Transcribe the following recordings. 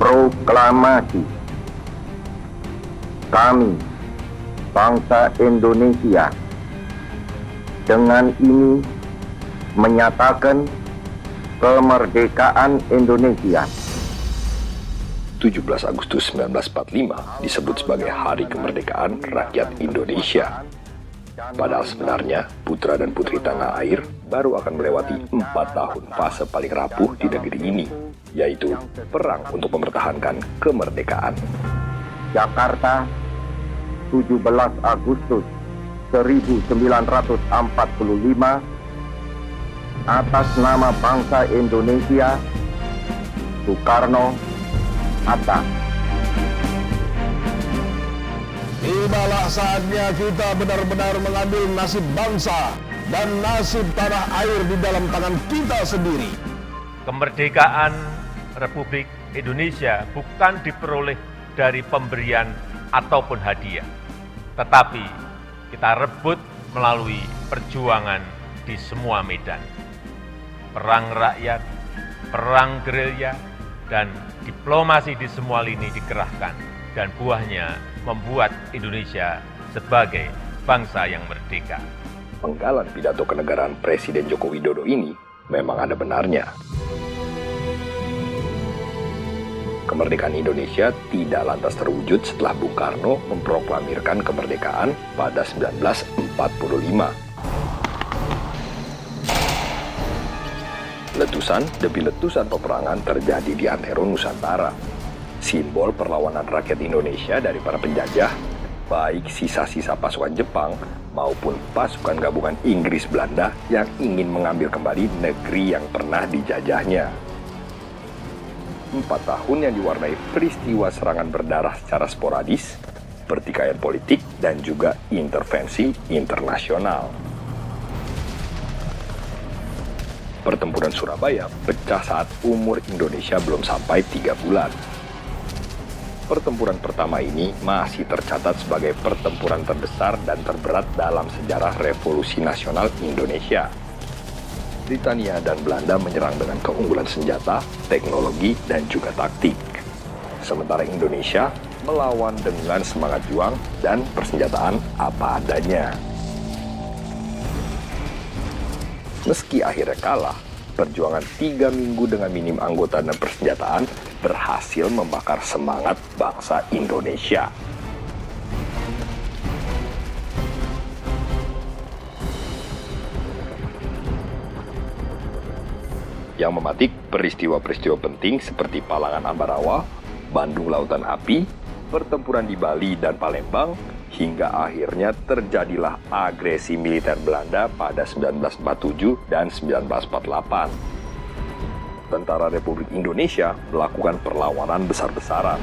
Proklamasi. Kami, bangsa Indonesia, dengan ini menyatakan kemerdekaan Indonesia. 17 Agustus 1945 disebut sebagai Hari Kemerdekaan Rakyat Indonesia. Padahal sebenarnya putra dan putri tanah air baru akan melewati 4 tahun fase paling rapuh di negeri ini, yaitu perang untuk mempertahankan kemerdekaan. Jakarta, 17 Agustus 1945, atas nama bangsa Indonesia, Soekarno, Hatta. Tibalah saatnya kita benar-benar mengambil nasib bangsa dan nasib tanah air di dalam tangan kita sendiri. Kemerdekaan Republik Indonesia bukan diperoleh dari pemberian ataupun hadiah, tetapi kita rebut melalui perjuangan di semua medan. Perang rakyat, perang gerilya, dan diplomasi di semua lini dikerahkan, dan buahnya membuat Indonesia sebagai bangsa yang merdeka. Penggalan pidato kenegaraan Presiden Joko Widodo ini memang ada benarnya. Kemerdekaan Indonesia tidak lantas terwujud setelah Bung Karno memproklamirkan kemerdekaan pada 1945. Letusan demi letusan peperangan terjadi di antero Nusantara. Simbol perlawanan rakyat Indonesia dari para penjajah, baik sisa-sisa pasukan Jepang maupun pasukan gabungan Inggris Belanda yang ingin mengambil kembali negeri yang pernah dijajahnya. 4 tahun yang diwarnai peristiwa serangan berdarah secara sporadis, pertikaian politik, dan juga intervensi internasional. Pertempuran Surabaya pecah saat umur Indonesia belum sampai 3 bulan. Pertempuran pertama ini masih tercatat sebagai pertempuran terbesar dan terberat dalam sejarah Revolusi Nasional Indonesia. Britania dan Belanda menyerang dengan keunggulan senjata, teknologi, dan juga taktik. Sementara Indonesia melawan dengan semangat juang dan persenjataan apa adanya. Meski akhirnya kalah, perjuangan 3 minggu dengan minim anggota dan persenjataan berhasil membakar semangat bangsa Indonesia. Yang memetik peristiwa-peristiwa penting seperti Palangan Ambarawa, Bandung Lautan Api, pertempuran di Bali dan Palembang, hingga akhirnya terjadilah agresi militer Belanda pada 1947 dan 1948. Tentara Republik Indonesia melakukan perlawanan besar-besaran.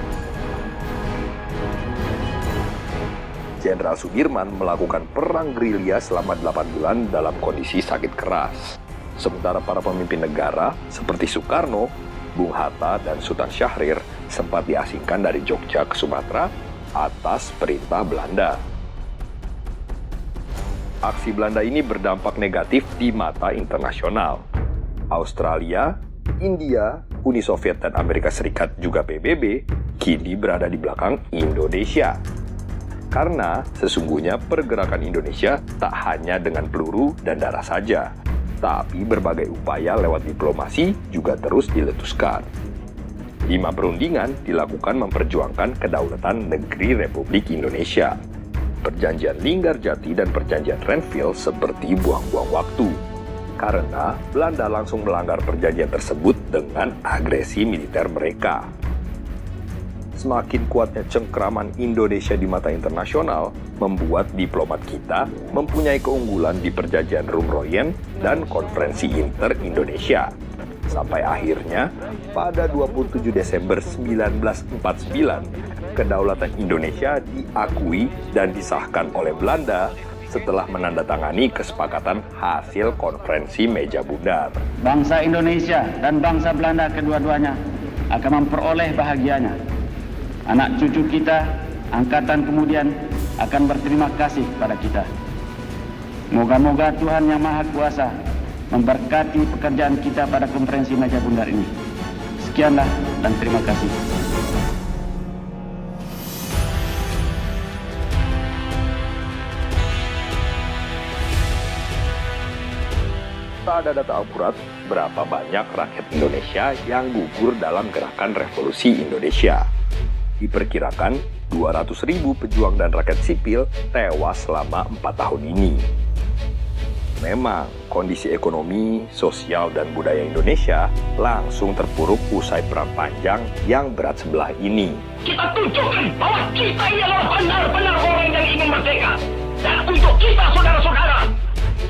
Jenderal Sudirman melakukan perang gerilya selama 8 bulan dalam kondisi sakit keras. Sementara para pemimpin negara seperti Soekarno, Bung Hatta, dan Sultan Syahrir sempat diasingkan dari Jogja ke Sumatera atas perintah Belanda. Aksi Belanda ini berdampak negatif di mata internasional. Australia, India, Uni Soviet, dan Amerika Serikat juga PBB kini berada di belakang Indonesia. Karena sesungguhnya pergerakan Indonesia tak hanya dengan peluru dan darah saja, tapi berbagai upaya lewat diplomasi juga terus diletuskan. 5 perundingan dilakukan memperjuangkan kedaulatan negeri Republik Indonesia. Perjanjian Linggarjati dan Perjanjian Renville seperti buang-buang waktu, karena Belanda langsung melanggar perjanjian tersebut dengan agresi militer mereka. Semakin kuatnya cengkraman Indonesia di mata internasional membuat diplomat kita mempunyai keunggulan di Perjanjian Rumroyen dan Konferensi Inter-Indonesia. Sampai akhirnya, pada 27 Desember 1949, kedaulatan Indonesia diakui dan disahkan oleh Belanda setelah menandatangani kesepakatan hasil konferensi meja bundar. Bangsa Indonesia dan bangsa Belanda kedua-duanya akan memperoleh bahagianya. Anak cucu kita, angkatan kemudian akan berterima kasih kepada kita. Moga-moga Tuhan Yang Maha Kuasa memberkati pekerjaan kita pada konferensi meja bundar ini. Sekianlah dan terima kasih. Tak ada data akurat berapa banyak rakyat Indonesia yang gugur dalam gerakan revolusi Indonesia. Diperkirakan 200.000 pejuang dan rakyat sipil tewas selama 4 tahun ini. Memang, kondisi ekonomi, sosial, dan budaya Indonesia langsung terpuruk usai perang panjang yang berat sebelah ini. Kita tunjukkan bahwa kita ini adalah benar-benar orang yang ingin merdeka. Dan untuk kita, saudara-saudara,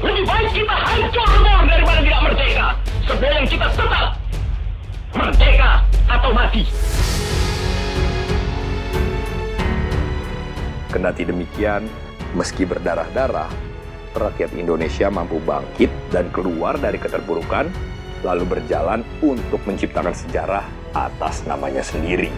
lebih baik kita hancur lebur daripada tidak merdeka. Sebelum kita tetap merdeka atau mati. Kendati demikian, meski berdarah-darah, rakyat Indonesia mampu bangkit dan keluar dari keterpurukan, lalu berjalan untuk menciptakan sejarah atas namanya sendiri.